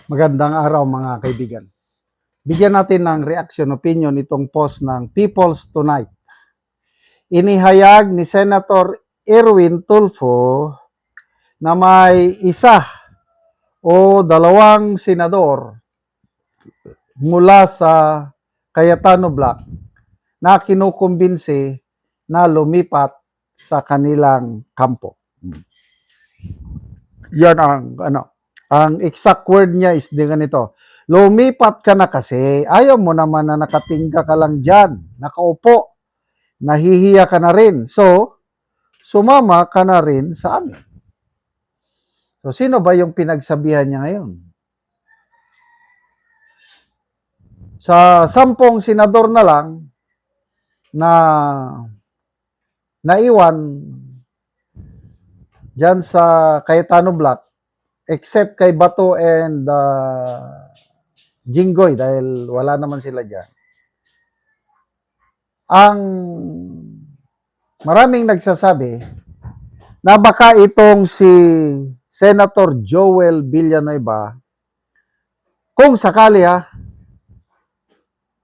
Magandang araw mga kaibigan. Bigyan natin ng reaction opinion itong post ng People's Tonight. Inihayag ni Senator Erwin Tulfo na may isa o dalawang senador mula sa Cayetano Black na kinukumbinsi na lumipat sa kanilang kampo. Yan ang exact word niya is di ganito. Lumipat ka na kasi, ayaw mo naman na nakatingga ka lang dyan, nakaupo, nahihiya ka na rin. So, sumama ka na rin sa amin. So, sino ba yung pinagsabihan niya ngayon? Sa 10 senador na lang na naiwan dyan sa Cayetano Black, except kay Bato and Jinggoy dahil wala naman sila dyan. Ang maraming nagsasabi na baka itong si Senator Joel Villanueva, kung sakali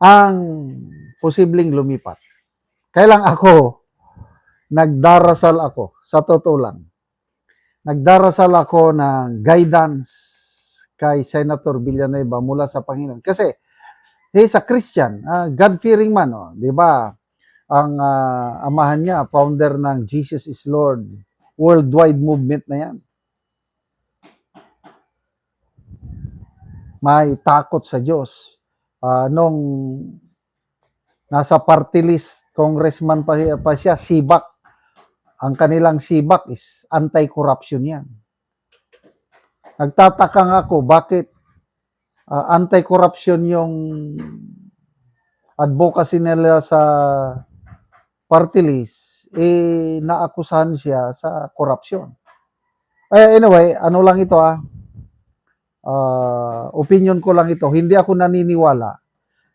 ang posibleng lumipat. Kailang ako, nagdarasal ako, sa totoo lang. Nagdarasal ako ng guidance kay Senator Villanueva mula sa Panginoon. Kasi, he's a Christian, God-fearing man, di ba? Ang amahan niya, founder ng Jesus is Lord, worldwide movement na yan. May takot sa Diyos. Nung nasa party list, congressman pa siya, sibak. Ang kanilang sibak is anti-corruption yan. Nagtataka nga ako, bakit anti-corruption yung advocacy nila sa party list, naakusahan siya sa corruption. Anyway, ano lang ito opinion ko lang ito. Hindi ako naniniwala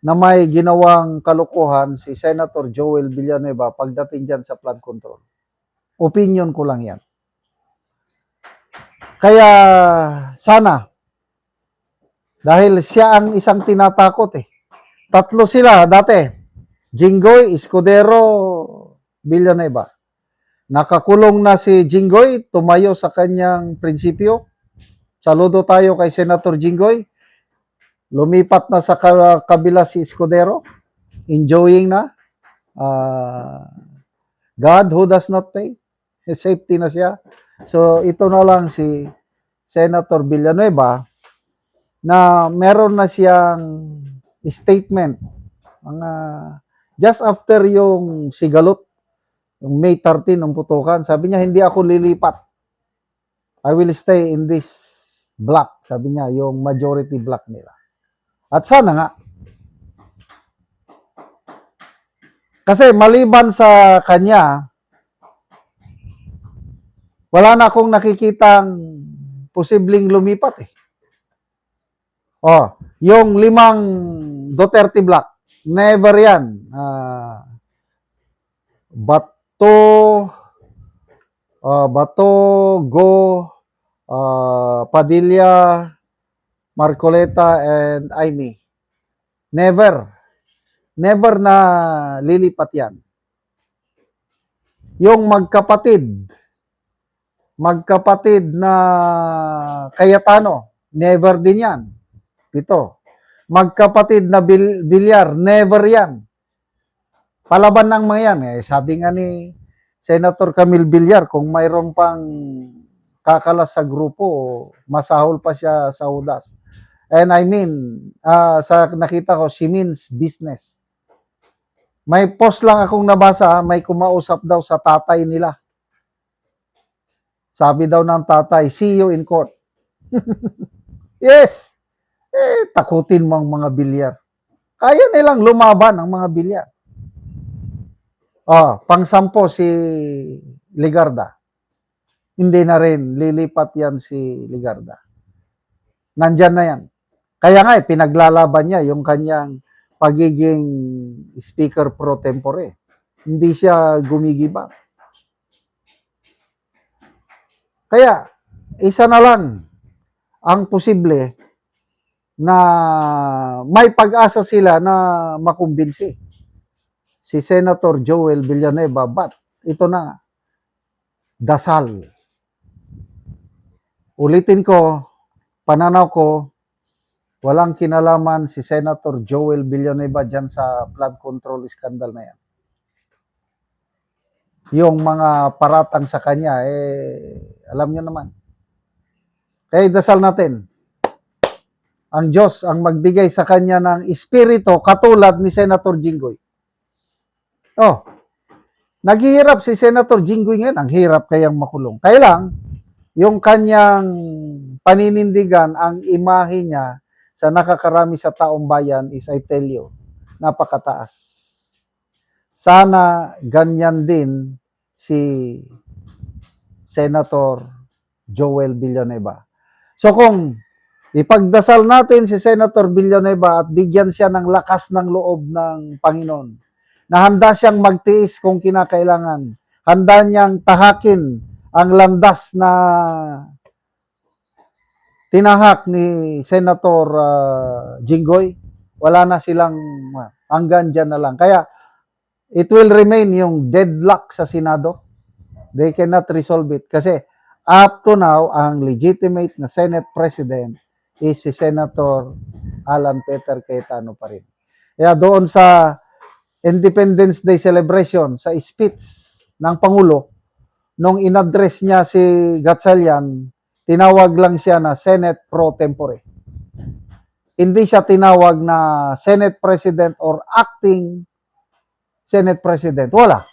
na may ginawang kalukuhan si Senator Joel Villanueva pagdating dyan sa flood control. Opinion ko lang yan. Kaya sana, dahil siya ang isang tinatakot Tatlo sila dati. Jinggoy, Escudero, Villanueva. Nakakulong na si Jinggoy, tumayo sa kanyang prinsipyo. Saludo tayo kay Senator Jinggoy. Lumipat na sa kabila si Escudero. Enjoying na. God who does not pay. Safety na siya. So, ito na lang si Senator Villanueva na meron na siyang statement. Just after yung sigalot, yung May 13 ng putukan, sabi niya, hindi ako lilipat. I will stay in this block, sabi niya, yung majority block nila. At sana nga. Kasi maliban sa kanya, wala na akong nakikitang posibleng lumipat yung 5 Duterte block, never yan. Bato, Go, Padilla, Marcoleta, and Aimee. Never na lilipat yan. Yung magkapatid na Cayetano, never din yan. Ito. Magkapatid na Villar, never yan. Palaban ng mga yan. Sabi nga ni Senator Camille Villar, kung mayroon pang kakalas sa grupo, masahol pa siya sa hudas. And I mean, sa nakita ko, she means business. May post lang akong nabasa, may kumausap daw sa tatay nila. Sabi daw ng tatay, see you in court. Yes! Takutin mo ang mga bilyar. Kaya nilang lumaban ang mga bilyar. Pang-10 si Ligarda. Hindi na rin, lilipat yan si Ligarda. Nandyan na yan. Kaya nga, pinaglalaban niya yung kanyang pagiging speaker pro tempore. Hindi siya gumigiba. Kaya, isa na lang ang posible na may pag-asa sila na makumbinsi si Senator Joel Villanueva. But ito na nga, dasal. Ulitin ko, pananaw ko, walang kinalaman si Senator Joel Villanueva dyan sa flood control scandal na yan. Yung mga paratang sa kanya, alam nyo naman. Kaya dasal natin. Ang Diyos ang magbigay sa kanya ng espiritu katulad ni Senator Jinggoy. Oh, naghihirap si Senator Jinggoy ngayon. Ang hirap kayang makulong. Kaya lang, yung kanyang paninindigan, ang imahe niya sa nakakarami sa taong bayan is, I tell you, napakataas. Sana ganyan din si Senator Joel Villanueva. So kung ipagdasal natin si Senator Villanueva at bigyan siya ng lakas ng loob ng Panginoon, na handa siyang magtiis kung kinakailangan, handa niyang tahakin ang landas na tinahak ni Senator Jinggoy, wala na silang hanggang dyan na lang. Kaya it will remain yung deadlock sa Senado. They cannot resolve it kasi up to now, ang legitimate na Senate President is si Senator Alan Peter Cayetano pa rin. Kaya doon sa Independence Day celebration, sa speech ng Pangulo, nung inaddress niya si Gatchalian, tinawag lang siya na Senate Pro Tempore. Hindi siya tinawag na Senate President or Acting Senate President. Wala.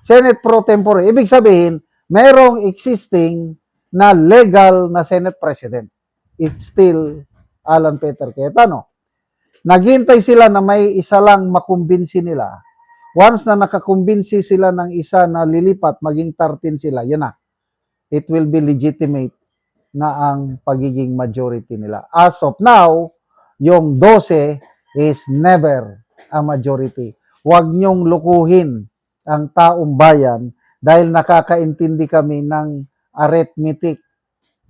Senate Pro Tempore. Ibig sabihin, merong existing na legal na Senate President. It's still Alan Peter Cayetano. Naghintay sila na may isa lang makumbinsi nila. Once na nakakumbinsi sila ng isa na lilipat, maging 13 sila, yan na. It will be legitimate na ang pagiging majority nila. As of now, yung 12 is never a majority. Huwag niyong lukuhin ang taong bayan dahil nakakaintindi kami ng arithmetic.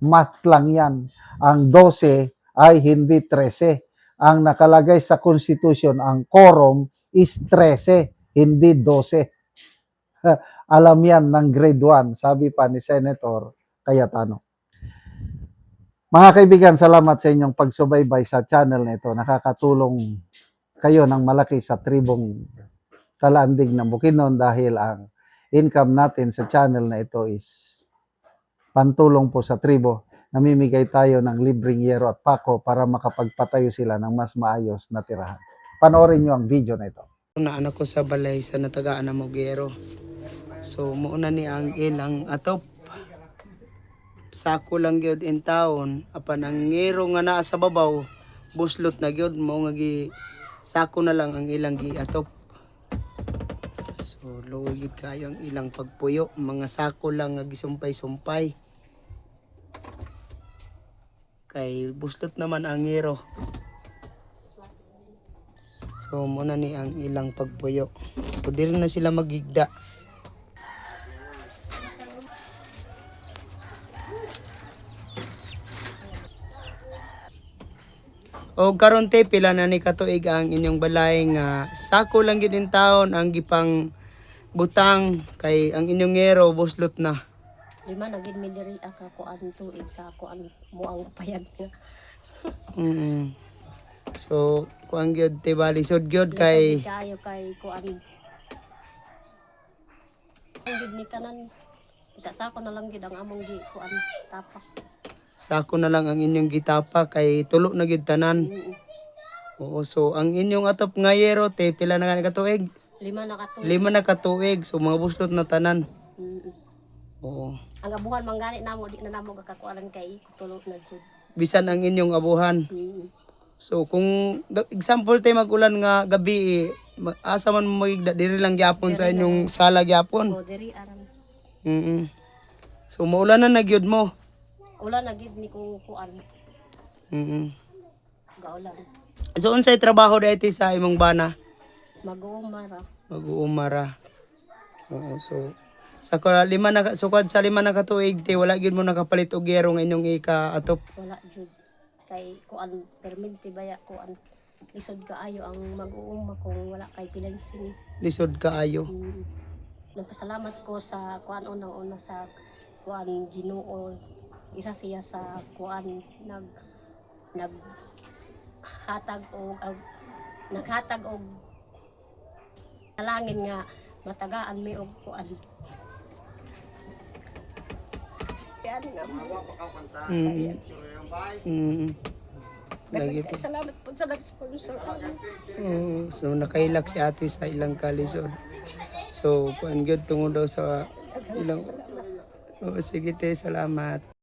Math lang yan. Ang 12 ay hindi 13. Ang nakalagay sa Constitution, ang quorum is 13, hindi 12. Alam yan ng grade 1, sabi pa ni Senator Cayetano. Mga kaibigan, salamat sa inyong pagsubaybay sa channel na ito. Nakakatulong kayo ng malaki sa tribong Talandig ng Bukidnon dahil ang income natin sa channel na ito is pantulong po sa tribo. Namimigay tayo ng libreng yero at pako para makapagpatayo sila ng mas maayos na tirahan. Panoorin nyo ang video na ito. Na anak ko sa balay sa natagaan na Mogero. So muuna ni ang ilang atop. Sako lang gyud in town apan ang ngero nga naa sa babaw buslot na gyud mao nga gi sako na lang ang ilang gi atop. So luoy gyud kayo ang ilang pagpuyo, mga sako lang nga gisumpay-sumpay. Kay buslot naman ang ngero. So muna ni ang ilang pagpuyo. So diri na sila magigda. O karon te pila na ni katuig ang inyong balay nga sako lang gyud in taon ang gipang butang kay ang inyong ngero buslot na. Lima na gid mi diri aka kuan tuig sa kuan mo ang payag nga. So kuan gyud te balisod gyud kay Kayo kay kuan. Ang gid ni tanan sa sako na lang gid ang among gi kuan tapak. sako na lang ang inyong gitapa kay tulo na gyud tanan. Oo, so ang inyong atop nga yero te pila na nga ni katuig? Lima na kato. 5 na katuig, so mga buslot na tanan. Oo. Ang abuhan manggani namo di na namo gakakuanan kay tulog na jud. Bisan ang inyong abuhan. So kung example tay magulan nga gabi asa man mo magigda diri lang gyapon sa inyong sala gyapon. O diri aram. So maulan na nagyud mo. Ulan na gid ni kung kuan gaulan. So unsay trabaho dayto sa imong bana? Mag-uumara. Mag-uumara. Oo, so sa lima na sukad sa 5 na katuig te wala gyud mo nakapalit og yero nga inyong ika-atop. Wala jud. kay kuan perminti baya kuan lisod kaayo ang mag-uuma kung wala kay financing. Lisod kaayo. Nagpasalamat ko sa kuan unang-una sa kuan Ginoo. Isa siya sa kuan naghatag og talangin nga matagaan mi og kuan. Lagi to. Salamat po sa nag-sponsor. So nakailak si ate sa ilang kalisod. So kuan gyud tungod daw sa ilang. Sige te, salamat.